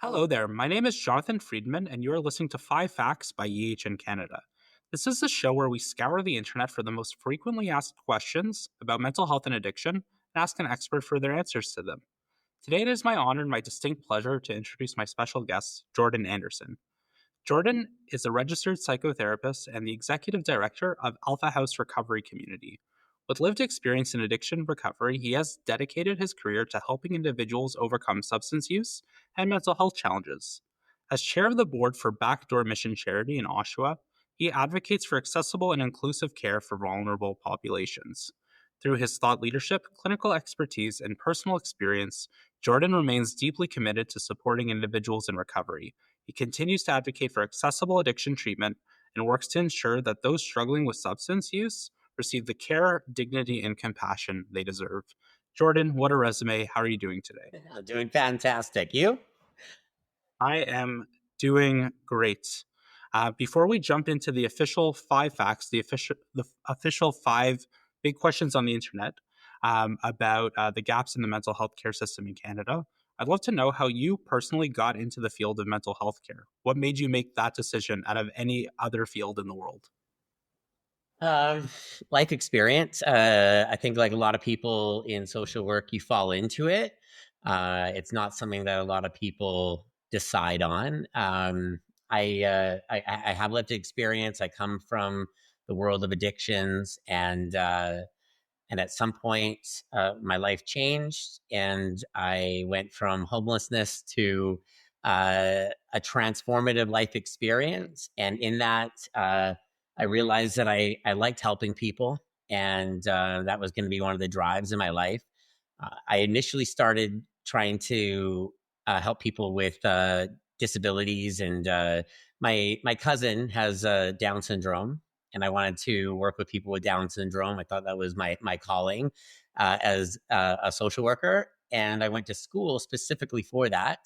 Hello there. My name is Jonathan Friedman, and you are listening to 5 Facts by EHN Canada. This is a show where we scour the internet for the most frequently asked questions about mental health and addiction and ask an expert for their answers to them. Today, it is my honor and my distinct pleasure to introduce my special guest, Jordan Anderson. Jordan is a registered psychotherapist and the executive director of Alpha House Recovery Community. With lived experience in addiction recovery, he has dedicated his career to helping individuals overcome substance use and mental health challenges. As chair of the board for Backdoor Mission Charity in Oshawa, he advocates for accessible and inclusive care for vulnerable populations. Through his thought leadership, clinical expertise, and personal experience, Jordan remains deeply committed to supporting individuals in recovery. He continues to advocate for accessible addiction treatment and works to ensure that those struggling with substance use receive the care, dignity, and compassion they deserve. Jordan, what a resume. How are you doing today? I'm doing fantastic. You? I am doing great. Before we jump into the official 5 facts, the official 5 big questions on the internet about the gaps in the mental health care system in Canada, I'd love to know how you personally got into the field of mental health care. What made you make that decision out of any other field in the world? Um, Life experience. I think, like a lot of people in social work, you fall into it. It's not something that a lot of people decide on. I have lived experience. I come from the world of addictions, and at some point, my life changed, and I went from homelessness to a transformative life experience. And in that, I realized that I liked helping people, and that was going to be one of the drives in my life. I initially started trying to help people with disabilities, and my cousin has Down syndrome, and I wanted to work with people with Down syndrome. I thought that was my calling as a social worker, and I went to school specifically for that.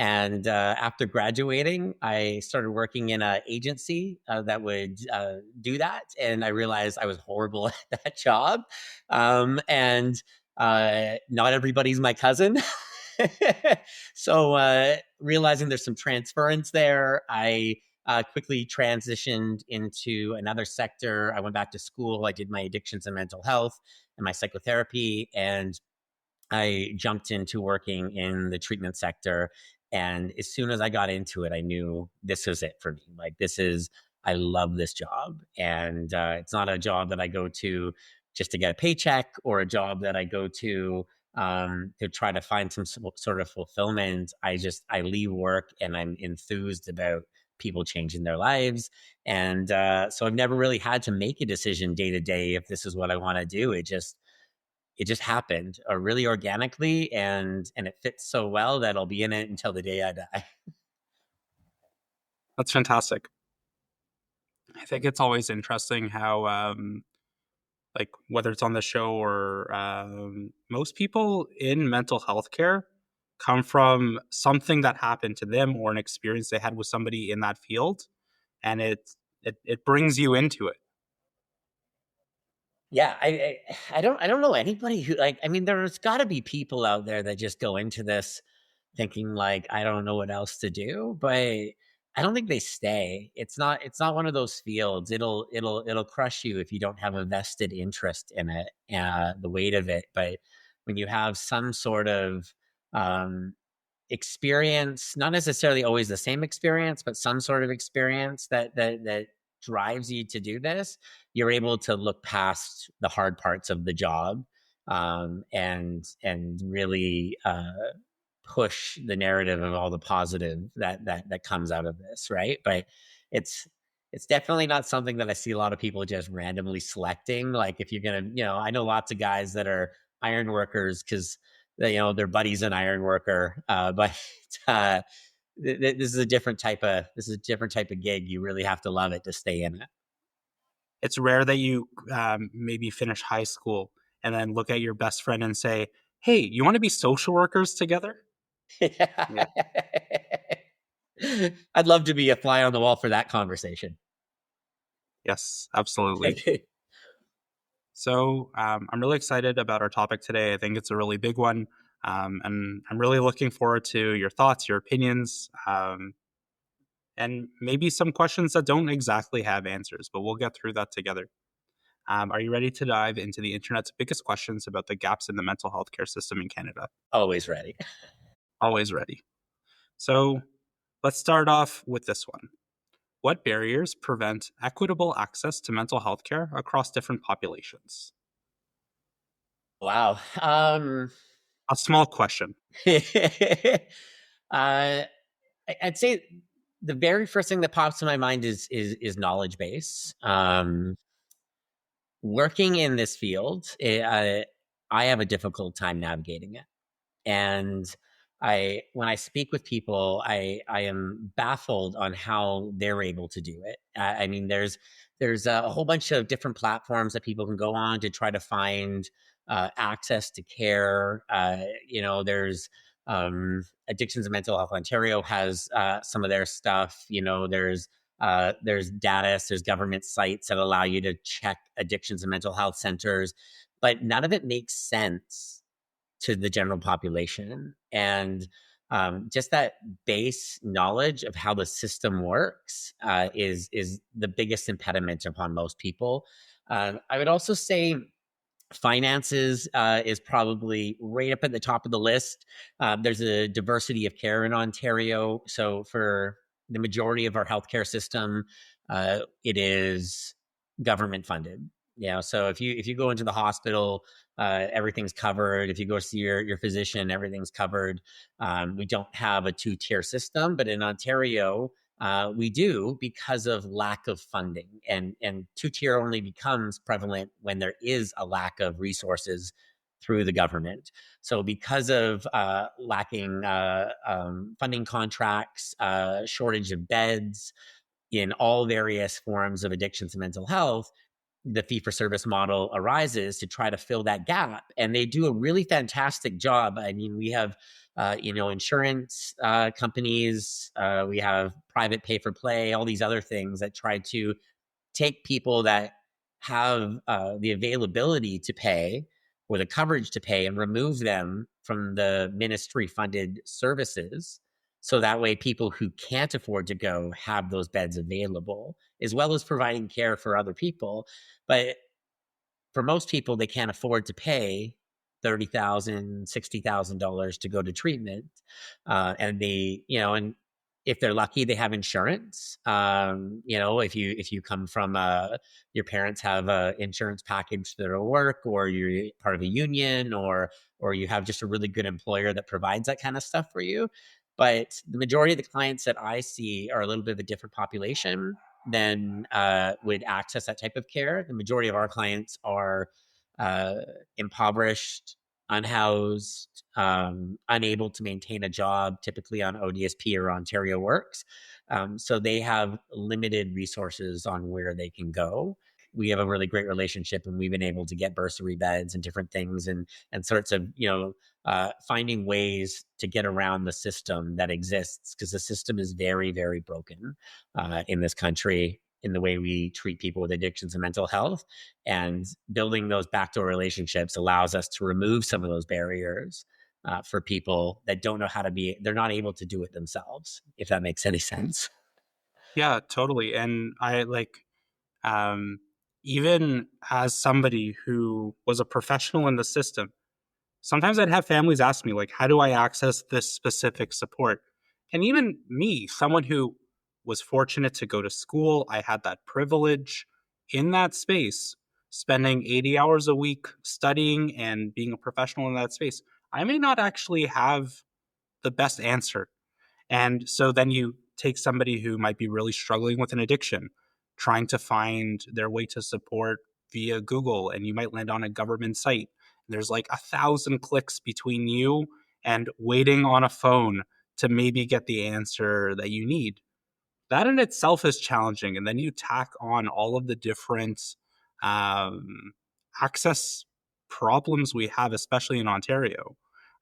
And after graduating, I started working in an agency that would do that, and I realized I was horrible at that job. And Not everybody's my cousin. So realizing there's some transference there, I quickly transitioned into another sector. I went back to school. I did my addictions and mental health and my psychotherapy, and I jumped into working in the treatment sector. And as soon as I got into it, I knew this was it for me. I love this job. And it's not a job that I go to just to get a paycheck, or a job that I go to try to find some sort of fulfillment. I leave work and I'm enthused about people changing their lives. And so I've never really had to make a decision day to day if this is what I want to do. It just happened really organically, and it fits so well that I'll be in it until the day I die. That's fantastic. I think it's always interesting how like whether it's on the show or most people in mental health care come from something that happened to them or an experience they had with somebody in that field, and it brings you into it. Yeah, I don't know anybody who, like, I mean, there's got to be people out there that just go into this thinking like, I don't know what else to do, but I don't think they stay. It's not one of those fields. It'll crush you if you don't have a vested interest in it, the weight of it. But when you have some sort of um experience, not necessarily always the same experience, but some sort of experience that drives you to do this, you're able to look past the hard parts of the job, and really push the narrative of all the positive that comes out of this, right? But it's it's definitely not something that I see a lot of people just randomly selecting. Like, if you're gonna, I know lots of guys that are iron workers because their buddy's an iron worker, but uh, this is a different type of gig. You really have to love it to stay in it. It's rare that you maybe finish high school and then look at your best friend and say, "Hey, you want to be social workers together?" Yeah. I'd love to be a fly on the wall for that conversation. Yes, absolutely. So I'm really excited about our topic today. I think it's a really big one. And I'm really looking forward to your thoughts, your opinions, and maybe some questions that don't exactly have answers, but we'll get through that together. Are you ready to dive into the internet's biggest questions about the gaps in the mental health care system in Canada? Always ready. Always ready. So let's start off with this one. What barriers prevent equitable access to mental health care across different populations? Wow. A small question. uh, I'd say the very first thing that pops to my mind is knowledge base. Working in this field, I have a difficult time navigating it. And when I speak with people, I am baffled on how they're able to do it. I mean, there's a whole bunch of different platforms that people can go on to try to find access to care. There's Addictions and Mental Health Ontario has some of their stuff. There's data, there's government sites that allow you to check addictions and mental health centers, but none of it makes sense to the general population. And just that base knowledge of how the system works is the biggest impediment upon most people. I would also say finances is probably right up at the top of the list. There's a diversity of care in Ontario, so for the majority of our healthcare system, it is government funded. Yeah, so if you go into the hospital, everything's covered. If you go see your physician, everything's covered. We don't have a two-tier system, but in Ontario, we do because of lack of funding, and two tier only becomes prevalent when there is a lack of resources through the government. So because of lacking funding contracts, shortage of beds in all various forms of addictions and mental health, the fee for service model arises to try to fill that gap, and they do a really fantastic job. I mean, we have insurance companies, we have private pay for play, all these other things that try to take people that have the availability to pay or the coverage to pay and remove them from the ministry funded services. So that way, people who can't afford to go have those beds available, as well as providing care for other people. But for most people, they can't afford to pay $30,000, $60,000 to go to treatment, and and if they're lucky, they have insurance. If you come from your parents have a insurance package for their work, or you're part of a union, or you have just a really good employer that provides that kind of stuff for you. But the majority of the clients that I see are a little bit of a different population than would access that type of care. The majority of our clients are uh, impoverished, unhoused, unable to maintain a job, typically on ODSP or Ontario Works. So they have limited resources on where they can go. We have a really great relationship, and we've been able to get bursary beds and different things, and sorts of finding ways to get around the system that exists, because the system is very, very broken in this country in the way we treat people with addictions and mental health. And building those backdoor relationships allows us to remove some of those barriers for people that don't know how to they're not able to do it themselves, if that makes any sense. Yeah, totally. And I like, um, even as somebody who was a professional in the system, sometimes I'd have families ask me, like, how do I access this specific support? And even me, someone who was fortunate to go to school, I had that privilege in that space, spending 80 hours a week studying and being a professional in that space. I may not actually have the best answer. And so then you take somebody who might be really struggling with an addiction, trying to find their way to support via Google, and you might land on a government site. There's like 1,000 clicks between you and waiting on a phone to maybe get the answer that you need. That in itself is challenging. And then you tack on all of the different um, access problems we have, especially in Ontario.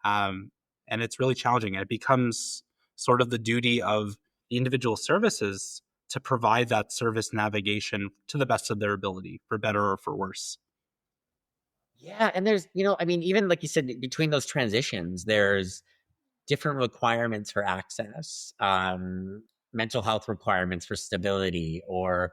Um, and it's really challenging. And it becomes sort of the duty of the individual services to provide that service navigation to the best of their ability, for better or for worse. Yeah, and there's, I mean, even like you said, between those transitions, there's different requirements for access, mental health requirements for stability, or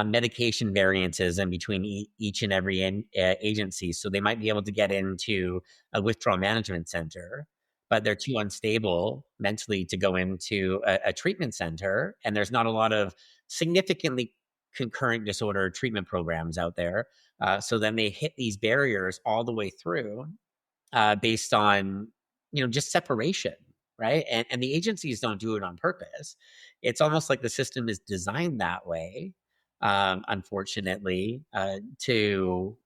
medication variances in between each and every agency. So they might be able to get into a withdrawal management center, but they're too unstable mentally to go into a treatment center. And there's not a lot of significantly concurrent disorder treatment programs out there. So then they hit these barriers all the way through, based on just separation, right? And the agencies don't do it on purpose. It's almost like the system is designed that way, unfortunately, to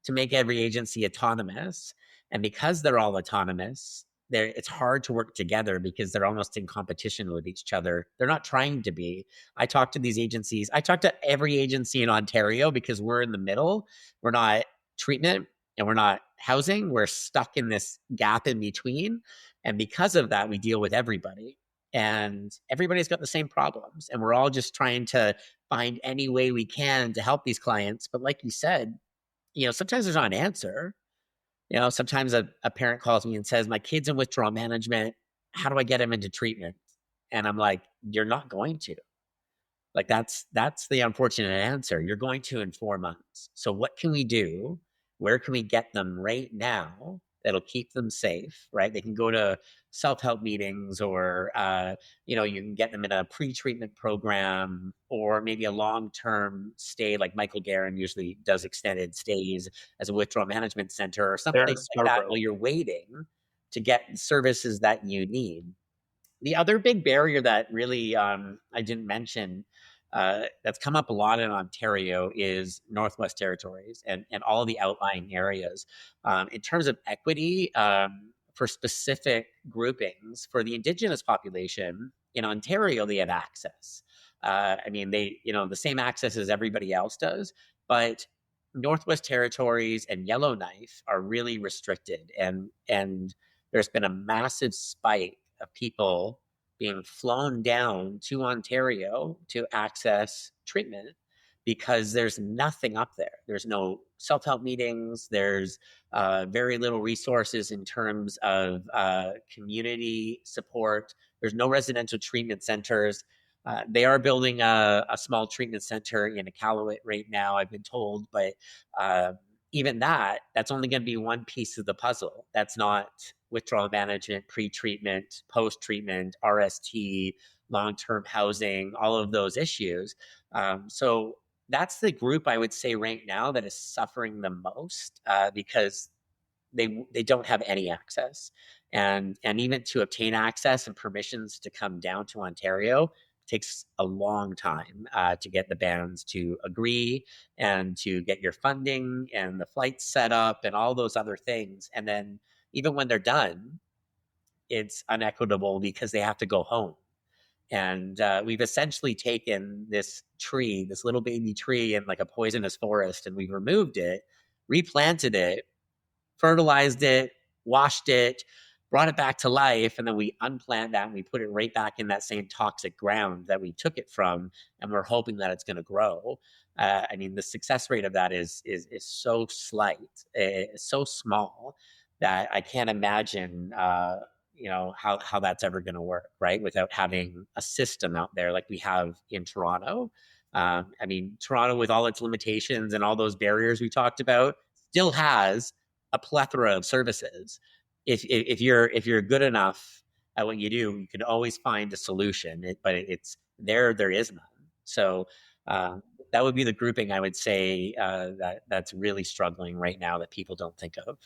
make every agency autonomous. And because they're all autonomous, it's hard to work together because they're almost in competition with each other. They're not trying to be. I talk to these agencies. I talk to every agency in Ontario because we're in the middle. We're not treatment and we're not housing. We're stuck in this gap in between. And because of that, we deal with everybody. And everybody's got the same problems. And we're all just trying to find any way we can to help these clients. But like you said, sometimes there's not an answer. Sometimes a parent calls me and says, my kid's in withdrawal management. How do I get him into treatment? And I'm like, you're not going to. Like that's the unfortunate answer. You're going to in 4 months. So what can we do? Where can we get them right now that'll keep them safe? Right? They can go to self-help meetings, or you can get them in a pre-treatment program, or maybe a long-term stay. Like Michael Guerin usually does extended stays as a withdrawal management center or They're in someplace like that, Scarborough. while you're waiting to get services that you need. The other big barrier that really, I didn't mention, that's come up a lot in Ontario, is Northwest Territories and all the outlying areas. In terms of equity, for specific groupings, for the Indigenous population in Ontario, they have access. I mean, the same access as everybody else does, but Northwest Territories and Yellowknife are really restricted, and there's been a massive spike of people being flown down to Ontario to access treatment because there's nothing up there. There's no self help meetings. There's very little resources in terms of community support. There's no residential treatment centers. They are building a small treatment center in Iqaluit right now, I've been told, but uh, even that's only going to be one piece of the puzzle. That's not withdrawal management, pre-treatment, post-treatment, RST, long-term housing, all of those issues. So that's the group I would say right now that is suffering the most, because they don't have any access, and even to obtain access and permissions to come down to Ontario takes a long time, to get the bands to agree and to get your funding and the flights set up and all those other things. And then even when they're done, it's unequitable because they have to go home. And we've essentially taken this tree, this little baby tree in like a poisonous forest, and we've removed it, replanted it, fertilized it, washed it, brought it back to life, and then we unplant that and we put it right back in that same toxic ground that we took it from, and we're hoping that it's going to grow. I mean, the success rate of that is so slight, it's so small that I can't imagine, how that's ever going to work, right? Without having a system out there like we have in Toronto. I mean, Toronto, with all its limitations and all those barriers we talked about, still has a plethora of services. If you're good enough at what you do, you can always find a solution. But it's there is none. So uh, that would be the grouping I would say, that's really struggling right now that people don't think of.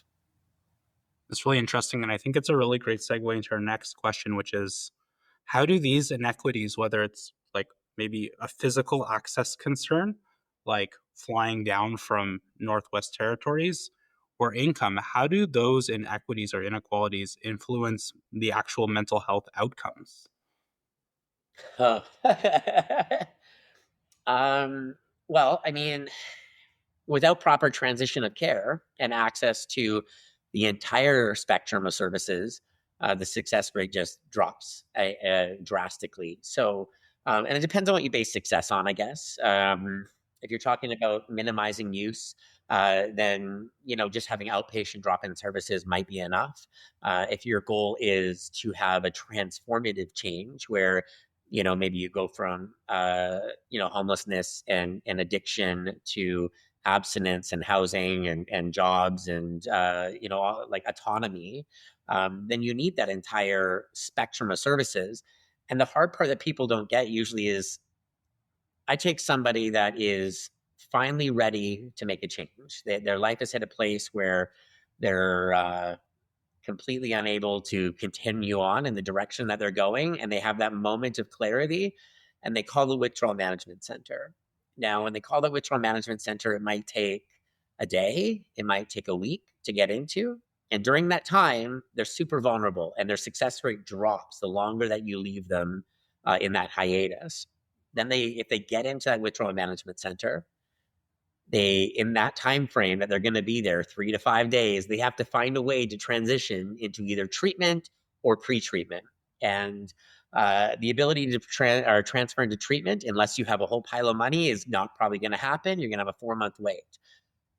It's really interesting, and I think it's a really great segue into our next question, which is how do these inequities, whether it's like maybe a physical access concern, like flying down from Northwest Territories, or income, how do those inequities or inequalities influence the actual mental health outcomes? Huh. um, well, I mean, without proper transition of care and access to the entire spectrum of services, the success rate just drops drastically. So, and it depends on what you base success on, I guess. If you're talking about minimizing use, then just having outpatient drop-in services might be enough. If your goal is to have a transformative change where maybe you go from homelessness and addiction to abstinence and housing and jobs and like autonomy, then you need that entire spectrum of services. And the hard part that people don't get usually is, I take somebody that is finally ready to make a change. Their life is at a place where they're completely unable to continue on in the direction that they're going, and they have that moment of clarity, and they call the withdrawal management center. Now, when they call the withdrawal management center, it might take a day, it might take a week to get into. And during that time, they're super vulnerable and their success rate drops the longer that you leave them in that hiatus. Then if they get into that withdrawal management center, they, in that time frame that they're going to be there 3 to 5 days, they have to find a way to transition into either treatment or pre-treatment. And the ability to transfer into treatment, unless you have a whole pile of money, is not probably going to happen. You're going to have a 4-month wait.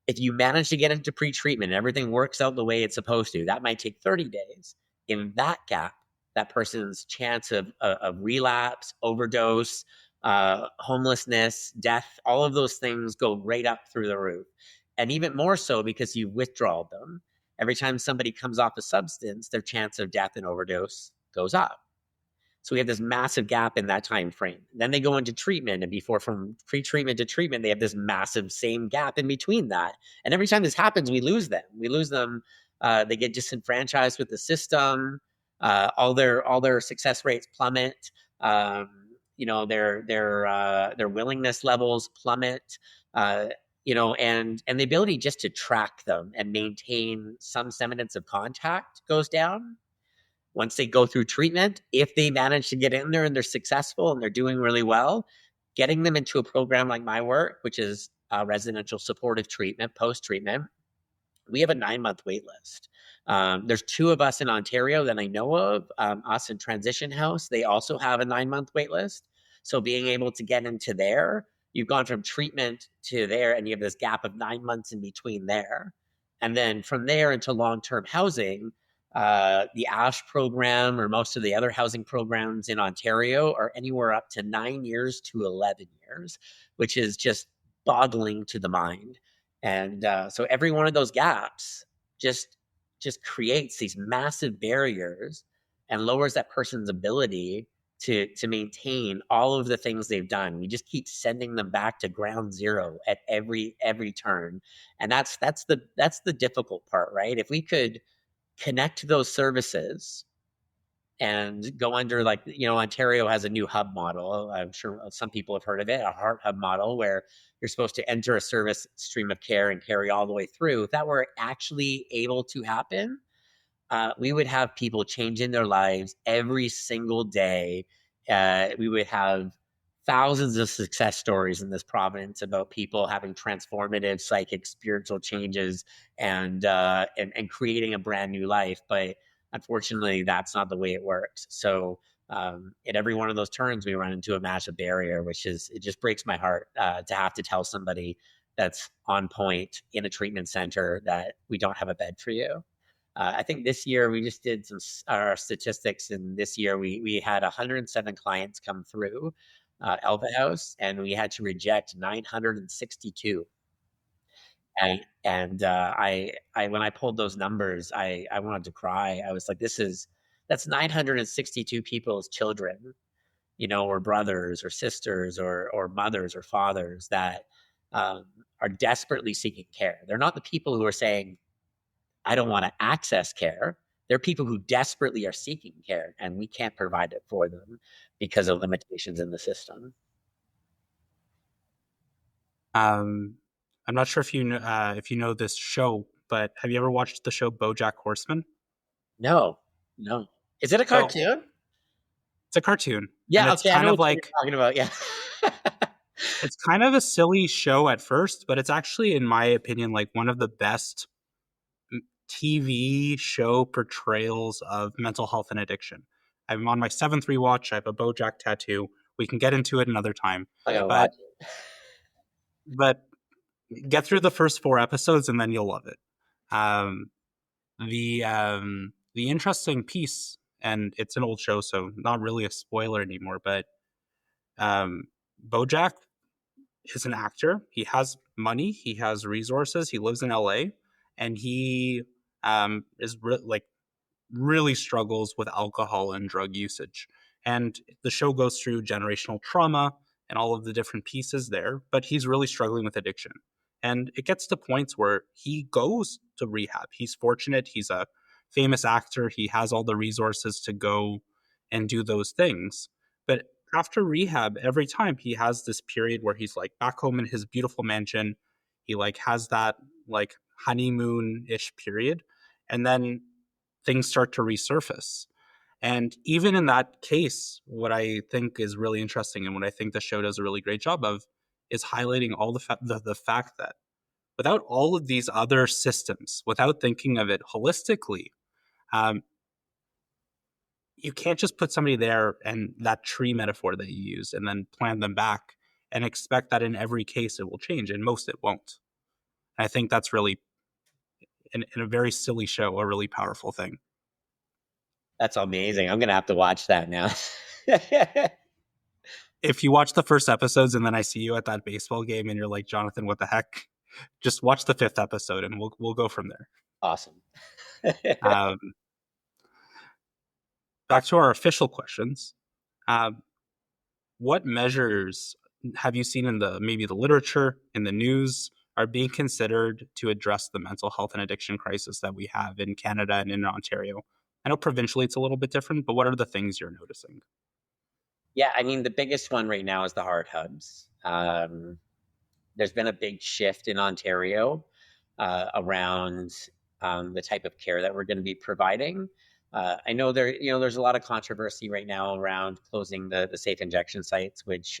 If you manage to get into pre-treatment and everything works out the way it's supposed to, that might take 30 days. In that gap, that person's chance of relapse, overdose, homelessness, death, all of those things go right up through the roof. And even more so because you withdraw them. Every time somebody comes off a substance, their chance of death and overdose goes up. So we have this massive gap in that time frame. Then they go into treatment, and before, from pre-treatment to treatment, they have this massive same gap in between that. And every time this happens, we lose them. We lose them. They get disenfranchised with the system. All their success rates plummet. Their willingness levels plummet. And the ability just to track them and maintain some semblance of contact goes down. Once they go through treatment, if they manage to get in there and they're successful and they're doing really well, getting them into a program like my work, which is residential supportive treatment, post-treatment, we have a 9-month wait list. There's 2 of us in Ontario that I know of, us and Transition House. They also have a 9-month wait list. So being able to get into there, you've gone from treatment to there, and you have this gap of 9 months in between there. And then from there into long-term housing, the ASH program or most of the other housing programs in Ontario are anywhere up to 9 years to 11 years, which is just boggling to the mind. And so every one of those gaps just creates these massive barriers and lowers that person's ability to maintain all of the things they've done. We just keep sending them back to ground zero at every turn, and that's the difficult part, right? If we could connect those services and go under, like, Ontario has a new hub model. I'm sure some people have heard of it, a heart hub model, where you're supposed to enter a service stream of care and carry all the way through. If that were actually able to happen, we would have people changing their lives every single day. We would have thousands of success stories in this province about people having transformative psychic, spiritual changes and creating a brand new life. But unfortunately, that's not the way it works. So at every one of those turns, we run into a massive barrier, it just breaks my heart to have to tell somebody that's on point in a treatment center that we don't have a bed for you. I think this year we just did our statistics, and this year we had 107 clients come through Alpha House, and we had to reject 962. And when I pulled those numbers, I wanted to cry. I was like, that's 962 people's children, or brothers or sisters or mothers or fathers that are desperately seeking care. They're not the people who are saying, I don't want to access care. They're people who desperately are seeking care, and we can't provide it for them because of limitations in the system. I'm not sure if you know this show, but have you ever watched the show BoJack Horseman? No, no. Is it a So cartoon? it's a cartoon, and Yeah, okay, I know what you're talking about. Yeah. it's kind of a silly show at first, but it's actually, in my opinion, like one of the best TV show portrayals of mental health and addiction. I'm on my 7th rewatch. I have a BoJack tattoo. We can get into it another time. I gotta watch But it. but Get through the first 4 episodes and then you'll love it. Um, the interesting piece, and it's an old show, so not really a spoiler anymore, but um, BoJack is an actor. He has money, he has resources, he lives in LA, and he like really struggles with alcohol and drug usage. And the show goes through generational trauma and all of the different pieces there, but he's really struggling with addiction. And it gets to points where he goes to rehab. He's fortunate, he's a famous actor, he has all the resources to go and do those things. But after rehab, every time he has this period where he's like back home in his beautiful mansion, he like has that like honeymoon-ish period, and then things start to resurface. And even in that case, what I think is really interesting and what I think the show does a really great job of is highlighting all the fact that without all of these other systems, without thinking of it holistically, um, you can't just put somebody there and that tree metaphor that you use and then plant them back and expect that in every case it will change. And most it won't. And I think that's really, in a very silly show, a really powerful thing. That's amazing. I'm gonna have to watch that now. If you watch the first episodes and then I see you at that baseball game and you're like, Jonathan, what the heck? Just watch the 5th episode and we'll go from there. Awesome. Um, Back to our official questions. Um, what measures have you seen in the maybe the literature, in the news, are being considered to address the mental health and addiction crisis that we have in Canada and in Ontario? I know provincially it's a little bit different, but what are the things you're noticing? Yeah, I mean, the biggest one right now is the heart hubs. There's been a big shift in Ontario around the type of care that we're going to be providing. I know there's a lot of controversy right now around closing the safe injection sites, which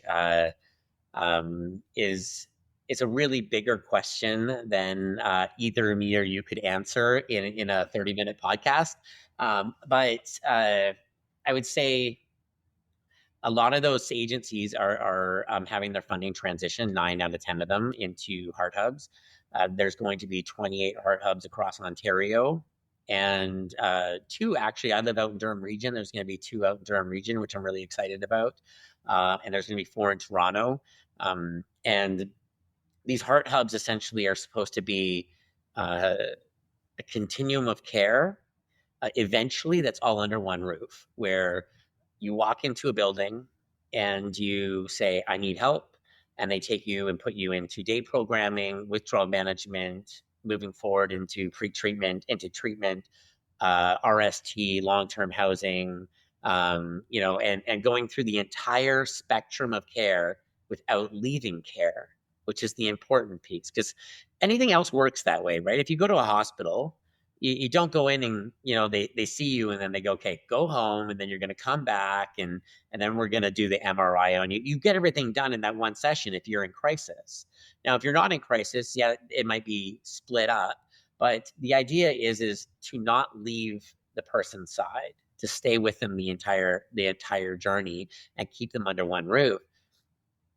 is it's a really bigger question than either me or you could answer in a 30-minute podcast. But I would say a lot of those agencies are having their funding transition, 9 out of 10 of them, into heart hubs. There's going to be 28 heart hubs across Ontario, and two actually. I live out in Durham Region. There's going to be two out in Durham Region, which I'm really excited about. And there's going to be 4 in Toronto. And these heart hubs essentially are supposed to be a continuum of care eventually that's all under one roof, where you walk into a building and you say, I need help. And they take you and put you into day programming, withdrawal management, moving forward into pre-treatment, into treatment, RST, long-term housing, and going through the entire spectrum of care without leaving care, which is the important piece. Because anything else works that way, right? If you go to a hospital, you don't go in and they see you and then they go, okay, go home, and then you're going to come back and then we're going to do the MRI on you. You get everything done in that one session if you're in crisis. Now, if you're not in crisis, yeah, it might be split up, but the idea is to not leave the person's side, to stay with them the entire journey and keep them under one roof.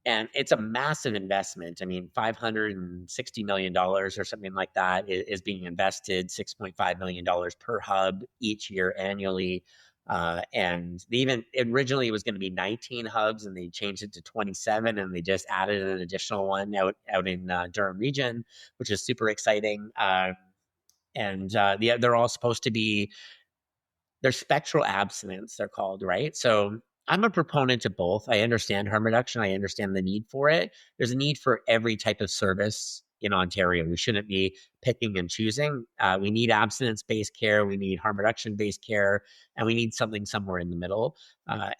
And it's a massive investment. I mean, $560 million or something like that is being invested, $6.5 million per hub each year annually. And even originally it was going to be 19 hubs, and they changed it to 27, and they just added an additional one out in Durham Region, which is super exciting. They're all supposed to be, they're spectral abstinence, they're called, right? So I'm a proponent of both. I understand harm reduction. I understand the need for it. There's a need for every type of service in Ontario. We shouldn't be picking and choosing. We need abstinence-based care. We need harm reduction-based care, and we need something somewhere in the middle.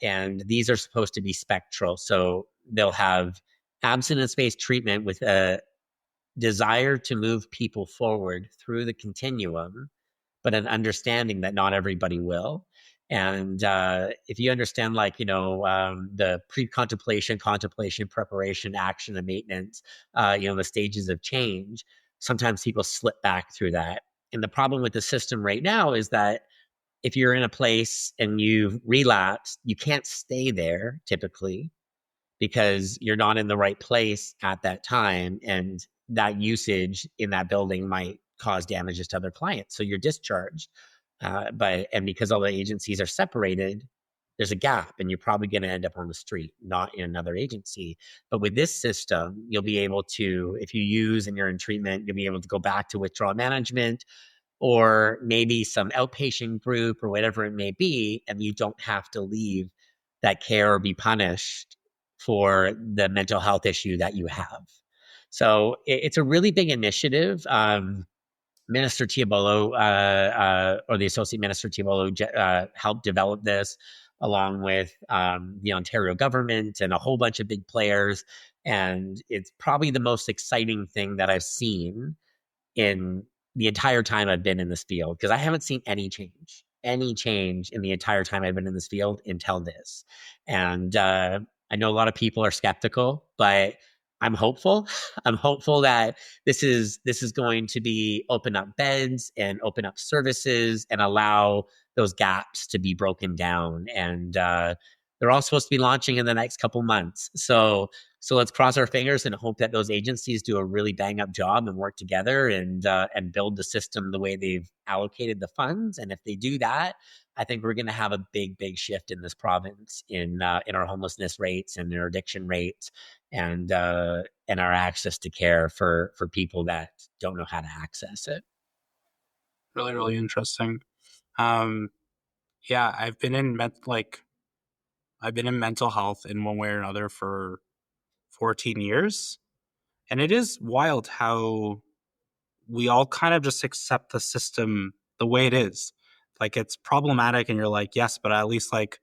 And these are supposed to be spectral. So they'll have abstinence-based treatment with a desire to move people forward through the continuum, but an understanding that not everybody will. And if you understand, the pre-contemplation, contemplation, preparation, action, and maintenance, the stages of change, sometimes people slip back through that. And the problem with the system right now is that if you're in a place and you've relapsed, you can't stay there typically because you're not in the right place at that time. And that usage in that building might cause damages to other clients. So you're discharged. And because all the agencies are separated, there's a gap and you're probably going to end up on the street, not in another agency. But with this system, you'll be able to, if you use and you're in treatment, you'll be able to go back to withdrawal management or maybe some outpatient group or whatever it may be, and you don't have to leave that care or be punished for the mental health issue that you have. So it's a really big initiative. Minister Tiabolo, or the Associate Minister Tiabolo, helped develop this along with the Ontario government and a whole bunch of big players. And it's probably the most exciting thing that I've seen in the entire time I've been in this field, because I haven't seen any change in the entire time I've been in this field until this. And I know a lot of people are skeptical, but I'm hopeful. I'm hopeful that this is going to be open up beds and open up services and allow those gaps to be broken down. And they're all supposed to be launching in the next couple months. So let's cross our fingers and hope that those agencies do a really bang up job and work together and build the system the way they've allocated the funds. And if they do that, I think we're going to have a big shift in this province in our homelessness rates and our addiction rates and our access to care for people that don't know how to access it. Really, really interesting. Yeah, I've been in mental health in one way or another for 14 years. And it is wild how we all kind of just accept the system the way it is. Like it's problematic and you're like, yes, but at least like,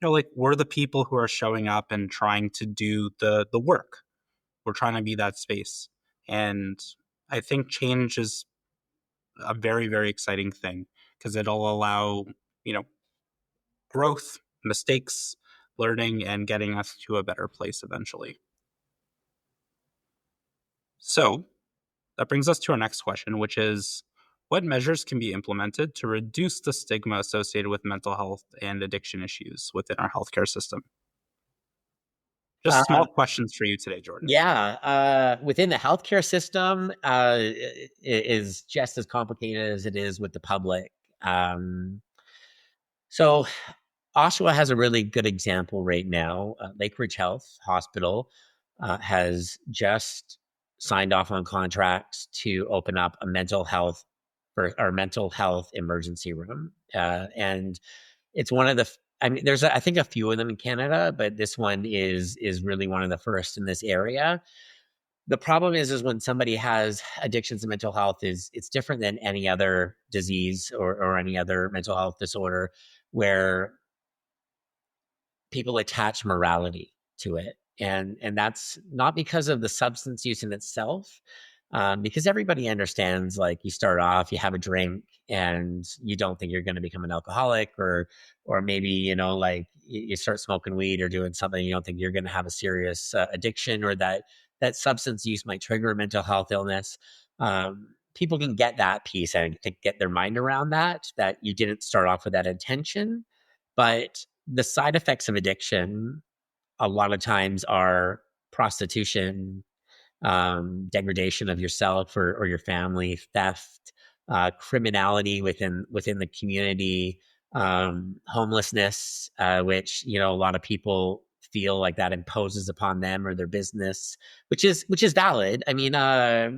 like we're the people who are showing up and trying to do the work. We're trying to be that space. And I think change is a very, very exciting thing because it'll allow, you know, growth, mistakes, learning, and getting us to a better place eventually. So that brings us to our next question, which is what measures can be implemented to reduce the stigma associated with mental health and addiction issues within our healthcare system? Just small questions for you today, Jordan. Yeah, within the healthcare system, is just as complicated as it is with the public. So Oshawa has a really good example right now. Lake Ridge Health Hospital has just signed off on contracts to open up a mental health emergency room, and it's one of the. I mean, there's I think a few of them in Canada, but this one is really one of the first in this area. The problem is when somebody has addictions and mental health is it's different than any other disease or any other mental health disorder where people attach morality to it. And that's not because of the substance use in itself, because everybody understands, like, you start off, you have a drink and you don't think you're going to become an alcoholic, or maybe, like you start smoking weed or doing something, you don't think you're going to have a serious addiction, or that substance use might trigger a mental health illness. People can get that piece and get their mind around that you didn't start off with that intention. But the side effects of addiction a lot of times are prostitution, degradation of yourself or your family, theft, criminality within the community, homelessness, which a lot of people feel like that imposes upon them or their business, which is valid. I mean, I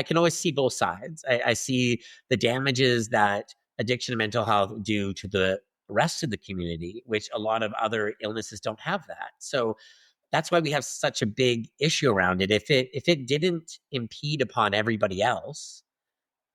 can always see both sides. I see the damages that addiction and mental health do to the rest of the community, which a lot of other illnesses don't have that. So that's why we have such a big issue around it. If it didn't impede upon everybody else,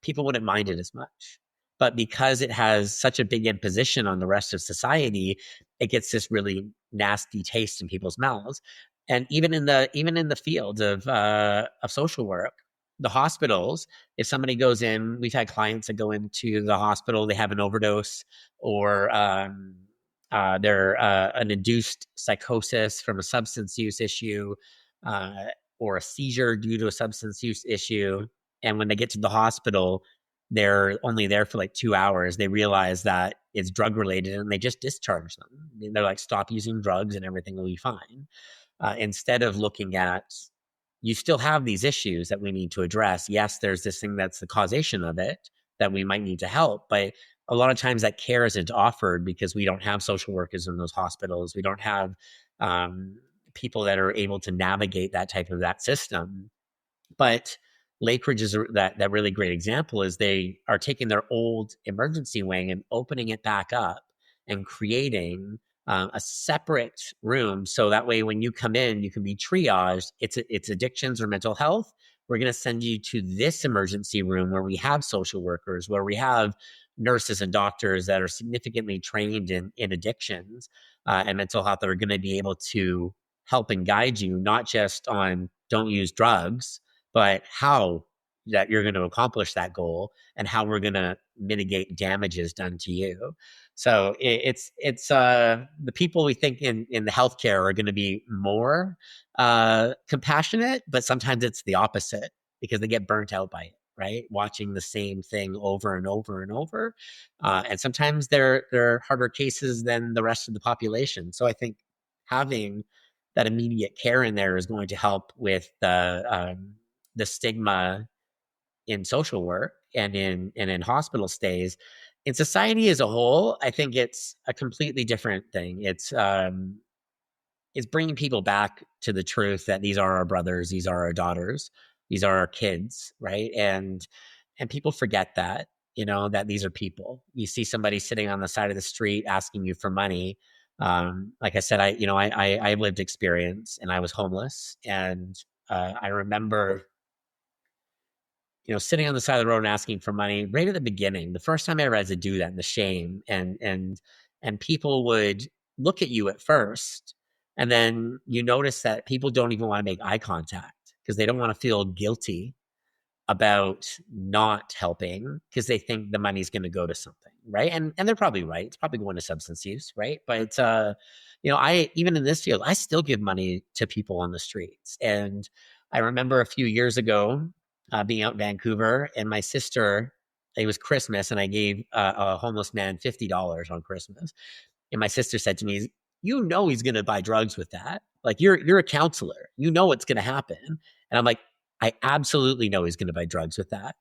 people wouldn't mind it as much. But because it has such a big imposition on the rest of society, it gets this really nasty taste in people's mouths. And even in the field of social work, the hospitals, if somebody goes in, we've had clients that go into the hospital, they have an overdose, or they're an induced psychosis from a substance use issue, or a seizure due to a substance use issue. And when they get to the hospital, they're only there for like 2 hours. They realize that it's drug related and they just discharge them. They're like, stop using drugs and everything will be fine. Instead of looking at you still have these issues that we need to address. Yes, there's this thing that's the causation of it that we might need to help, but a lot of times that care isn't offered because we don't have social workers in those hospitals. We don't have um, people that are able to navigate that system. But Lakeridge is that really great example. Is they are taking their old emergency wing and opening it back up and creating a separate room, so that way when you come in, you can be triaged. It's addictions or mental health. We're going to send you to this emergency room where we have social workers, where we have nurses and doctors that are significantly trained in addictions and mental health, that are going to be able to help and guide you, not just on don't use drugs, but how that you're going to accomplish that goal and how we're going to mitigate damages done to you. So it's the people we think in the healthcare are going to be more compassionate, but sometimes it's the opposite because they get burnt out by it, right? Watching the same thing over and over and over, and sometimes they're harder cases than the rest of the population. So I think having that immediate care in there is going to help with the stigma in social work and in hospital stays. In society as a whole, I think it's a completely different thing. It's bringing people back to the truth that these are our brothers, these are our daughters, these are our kids, right? And people forget that, that these are people. You see somebody sitting on the side of the street asking you for money. Like I said, I lived experience, and I was homeless, and I remember sitting on the side of the road and asking for money right at the beginning. The first time I ever had to do that, and the shame, and people would look at you at first, and then you notice that people don't even want to make eye contact because they don't want to feel guilty about not helping because they think the money's going to go to something, right? And they're probably right. It's probably going to substance use, right? But I even in this field, I still give money to people on the streets. And I remember a few years ago being out in Vancouver, and my sister. It was Christmas, and I gave a homeless man $50 on Christmas. And my sister said to me, he's going to buy drugs with that. Like you're a counselor, what's going to happen. And I'm like, I absolutely know he's going to buy drugs with that.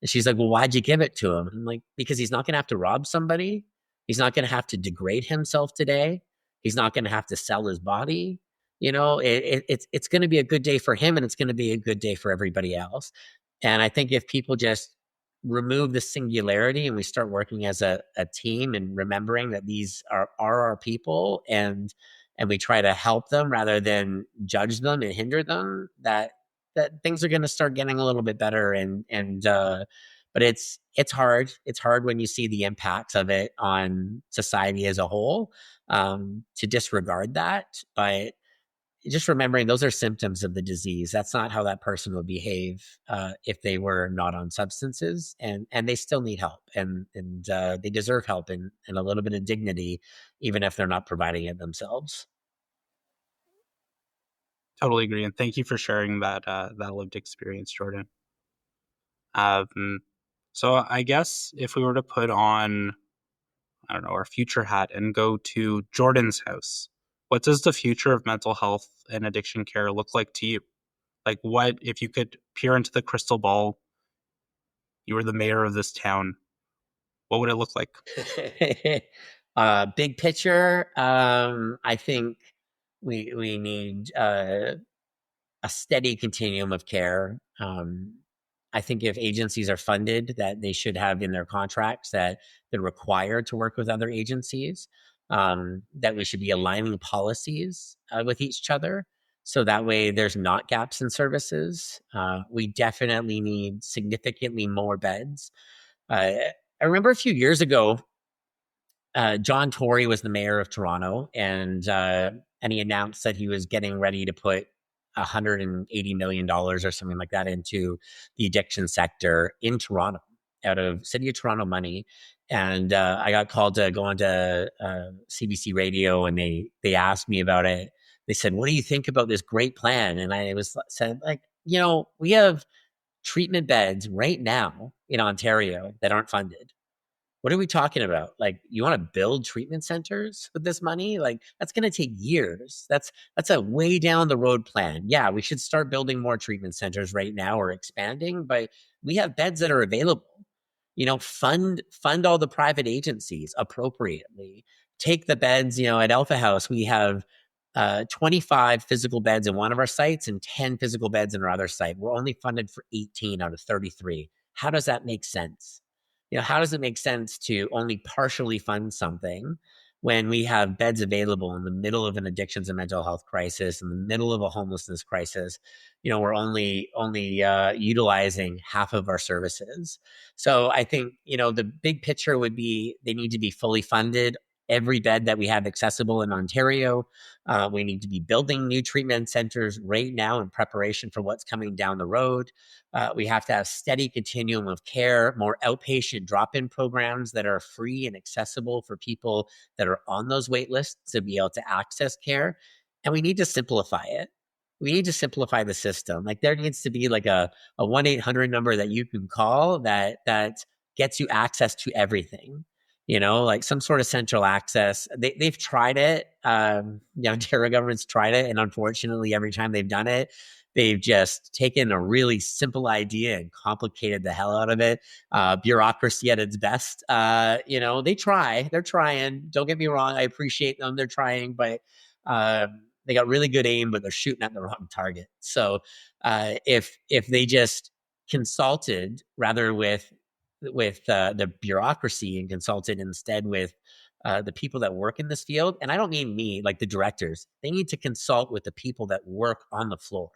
And she's like, well, why'd you give it to him? I'm like, because he's not going to have to rob somebody. He's not going to have to degrade himself today. He's not going to have to sell his body. It's going to be a good day for him, and it's going to be a good day for everybody else. And I think if people just remove the singularity and we start working as a team and remembering that these are our people, and we try to help them rather than judge them and hinder them, that things are going to start getting a little bit better. But it's hard when you see the impacts of it on society as a whole, to disregard that. But just remembering those are symptoms of the disease. That's not how that person would behave if they were not on substances, and they still need help, and they deserve help and a little bit of dignity, even if they're not providing it themselves. Totally agree, and thank you for sharing that lived experience, Jordan. Um, so I guess if we were to put on, I don't know, our future hat and go to Jordan's house, what does the future of mental health and addiction care look like to you? Like, what if you could peer into the crystal ball? You were the mayor of this town. What would it look like? Big picture, I think we need a steady continuum of care. I think if agencies are funded, that they should have in their contracts that they're required to work with other agencies, that we should be aligning policies with each other. So that way there's not gaps in services. We definitely need significantly more beds. I remember a few years ago, John Tory was the mayor of Toronto, and he announced that he was getting ready to put $180 million or something like that into the addiction sector in Toronto, out of City of Toronto money. And I got called to go on to CBC Radio, and they asked me about it. They said, "What do you think about this great plan?" And I was said, like, we have treatment beds right now in Ontario that aren't funded. What are we talking about? Like, you want to build treatment centers with this money? Like, that's going to take years. That's a way down the road plan. Yeah, we should start building more treatment centers right now or expanding, but we have beds that are available. Fund all the private agencies appropriately. Take the beds. At Alpha House, we have 25 physical beds in one of our sites and 10 physical beds in our other site. We're only funded for 18 out of 33. How does that make sense? How does it make sense to only partially fund something when we have beds available in the middle of an addictions and mental health crisis, in the middle of a homelessness crisis? We're only utilizing half of our services. So I think the big picture would be they need to be fully funded. Every bed that we have accessible in Ontario. We need to be building new treatment centers right now in preparation for what's coming down the road. We have to have steady continuum of care, more outpatient drop-in programs that are free and accessible for people that are on those wait lists to be able to access care. And we need to simplify it. We need to simplify the system. Like, there needs to be like a 1-800 number that you can call that gets you access to everything. Like some sort of central access. They've tried it. The Ontario government's tried it. And unfortunately, every time they've done it, they've just taken a really simple idea and complicated the hell out of it. Bureaucracy at its best. They're trying. Don't get me wrong. I appreciate them. They're trying, but they got really good aim, but they're shooting at the wrong target. So if they just consulted rather with the bureaucracy and consulted instead with the people that work in this field. And I don't mean me, like the directors. They need to consult with the people that work on the floor,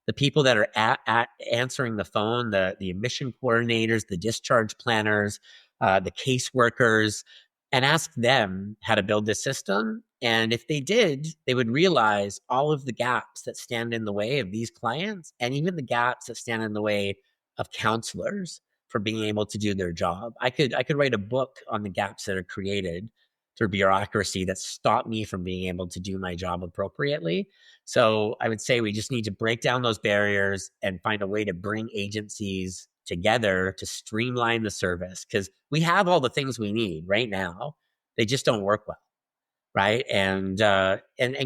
the people that are at answering the phone, the admission coordinators, the discharge planners, the caseworkers, and ask them how to build this system. And if they did, they would realize all of the gaps that stand in the way of these clients, and even the gaps that stand in the way of counselors for being able to do their job. I could write a book on the gaps that are created through bureaucracy that stop me from being able to do my job appropriately. So I would say we just need to break down those barriers and find a way to bring agencies together to streamline the service, because we have all the things we need right now. They just don't work well. Right. And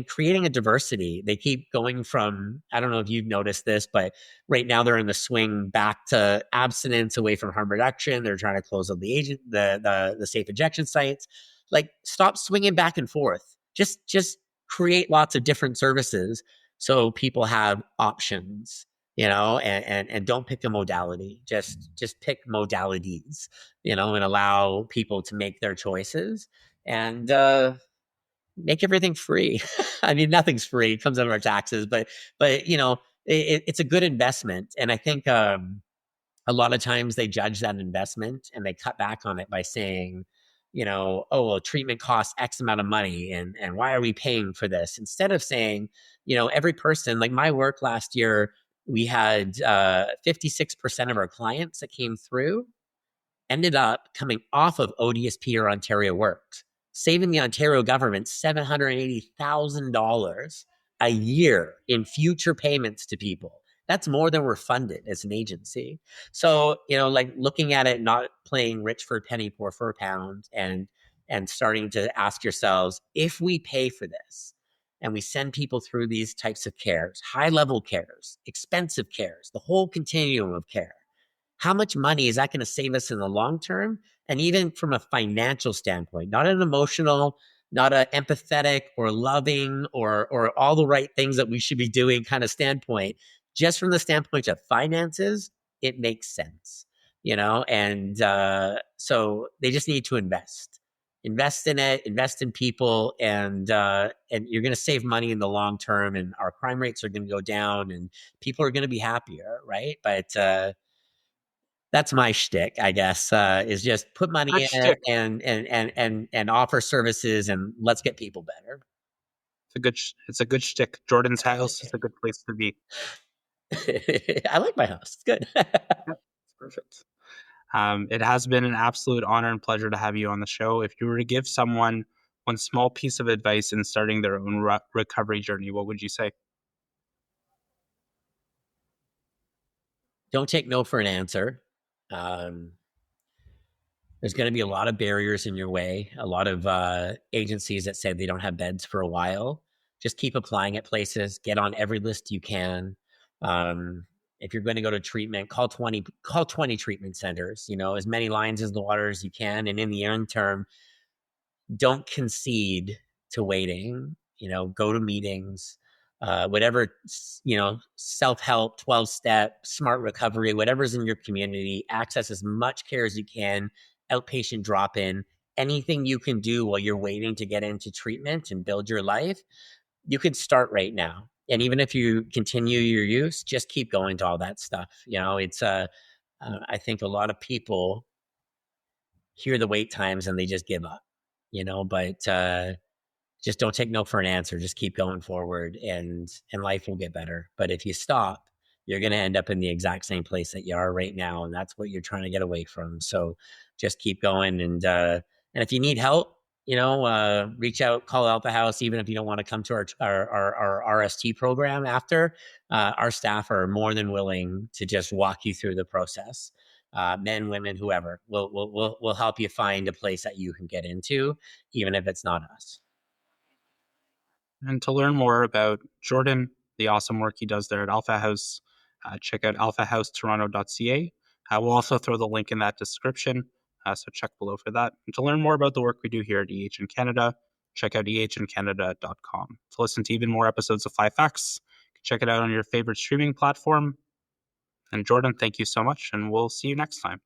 creating a diversity. They keep going from, I don't know if you've noticed this, but right now they're in the swing back to abstinence, away from harm reduction. They're trying to close up the safe injection sites. Like, stop swinging back and forth. Just create lots of different services so people have options, and don't pick a modality. Just pick modalities, and allow people to make their choices. And make everything free. I mean, nothing's free. It comes out of our taxes, but it's a good investment. And I think a lot of times they judge that investment and they cut back on it by saying, oh, well, treatment costs X amount of money, and why are we paying for this? Instead of saying, every person, like my work last year, we had 56% of our clients that came through ended up coming off of ODSP or Ontario Works, saving the Ontario government $780,000 a year in future payments to people. That's more than we're funded as an agency. So, like, looking at it, not playing rich for a penny, poor for a pound, and starting to ask yourselves, if we pay for this and we send people through these types of cares, high level cares, expensive cares, the whole continuum of care, how much money is that going to save us in the long term? And even from a financial standpoint, not an emotional, not an empathetic or loving or all the right things that we should be doing kind of standpoint, just from the standpoint of finances, it makes sense, and so they just need to invest in it, invest in people, and you're going to save money in the long term, and our crime rates are going to go down, and people are going to be happier, right? But that's my shtick, I guess, is just put money Good in it shtick. and offer services, and let's get people better. It's a good shtick. Jordan's house is a good place to be. I like my house. It's good. Yeah, it's perfect. It has been an absolute honor and pleasure to have you on the show. If you were to give someone one small piece of advice in starting their own recovery journey, what would you say? Don't take no for an answer. Um, There's going to be a lot of barriers in your way, a lot of agencies that say they don't have beds for a while. Just keep applying at places, get on every list you can. Um, if you're going to go to treatment, call 20 treatment centers, as many lines as the water as you can. And in the interim, don't concede to waiting, go to meetings, whatever, self-help, 12-step, smart recovery, whatever's in your community, access as much care as you can, outpatient drop-in, anything you can do while you're waiting to get into treatment and build your life, you could start right now. And even if you continue your use, just keep going to all that stuff. I think a lot of people hear the wait times and they just give up, but just don't take no for an answer. Just keep going forward, and life will get better. But if you stop, you're going to end up in the exact same place that you are right now, and that's what you're trying to get away from. So just keep going, and if you need help, reach out, call Alpha House. Even if you don't want to come to our RST program after, our staff are more than willing to just walk you through the process. Men, women, whoever, will help you find a place that you can get into, even if it's not us. And to learn more about Jordan, the awesome work he does there at Alpha House, check out alphahousetoronto.ca. We'll also throw the link in that description, so check below for that. And to learn more about the work we do here at EH in Canada, check out ehncanada.com. To listen to even more episodes of 5 Facts, check it out on your favorite streaming platform. And Jordan, thank you so much, and we'll see you next time.